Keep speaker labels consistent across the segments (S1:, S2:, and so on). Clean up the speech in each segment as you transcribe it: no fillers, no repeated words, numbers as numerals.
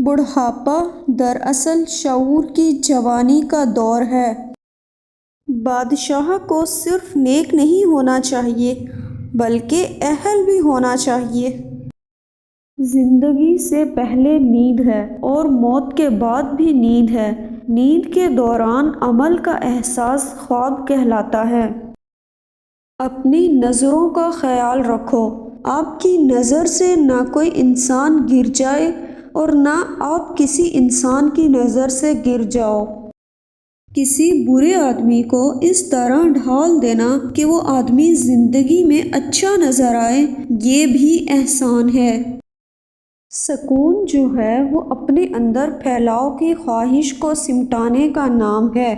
S1: بڑھاپا دراصل شعور کی جوانی کا دور ہے۔ بادشاہ کو صرف نیک نہیں ہونا چاہیے بلکہ اہل بھی ہونا چاہیے۔ زندگی سے پہلے نیند ہے اور موت کے بعد بھی نیند ہے۔ نیند کے دوران عمل کا احساس خواب کہلاتا ہے۔ اپنی نظروں کا خیال رکھو، آپ کی نظر سے نہ کوئی انسان گر جائے اور نہ آپ کسی انسان کی نظر سے گر جاؤ۔ کسی برے آدمی کو اس طرح ڈھال دینا کہ وہ آدمی زندگی میں اچھا نظر آئے، یہ بھی احسان ہے۔ سکون جو ہے وہ اپنے اندر پھیلاؤ کی خواہش کو سمٹانے کا نام ہے۔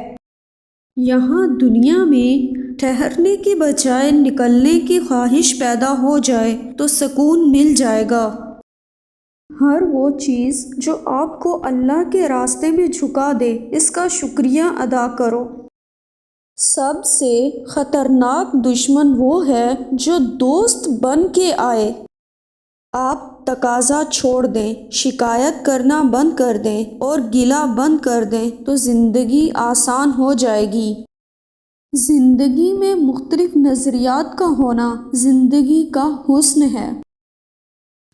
S1: یہاں دنیا میں ٹھہرنے کی بجائے نکلنے کی خواہش پیدا ہو جائے تو سکون مل جائے گا۔ ہر وہ چیز جو آپ کو اللہ کے راستے میں جھکا دے، اس کا شکریہ ادا کرو۔ سب سے خطرناک دشمن وہ ہے جو دوست بن کے آئے۔ آپ تقاضا چھوڑ دیں، شکایت کرنا بند کر دیں اور گلہ بند کر دیں تو زندگی آسان ہو جائے گی۔ زندگی میں مختلف نظریات کا ہونا زندگی کا حسن ہے۔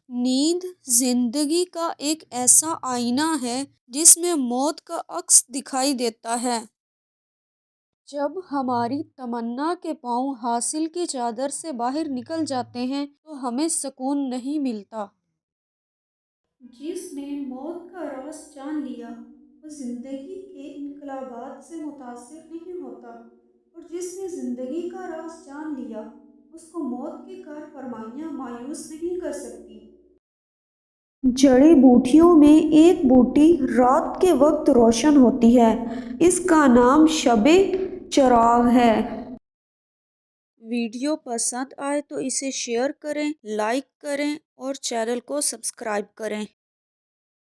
S1: نیند زندگی کا ایک ایسا آئینہ ہے جس میں موت کا عکس دکھائی دیتا ہے۔ جب ہماری تمنا کے پاؤں حاصل کی چادر سے باہر نکل جاتے ہیں تو ہمیں سکون نہیں ملتا۔ جس نے موت کا راز جان لیا وہ زندگی کے انقلابات سے متاثر نہیں ہوتا، اور جس نے زندگی کا راز جان لیا اس کو موت کی کار فرمائیاں مایوس نہیں کر سکتی۔ جڑی بوٹیوں میں ایک بوٹی رات کے وقت روشن ہوتی ہے، اس کا نام شب چراغ ہے۔ ویڈیو پسند آئے تو اسے شیئر کریں، لائک کریں اور چینل کو سبسکرائب کریں۔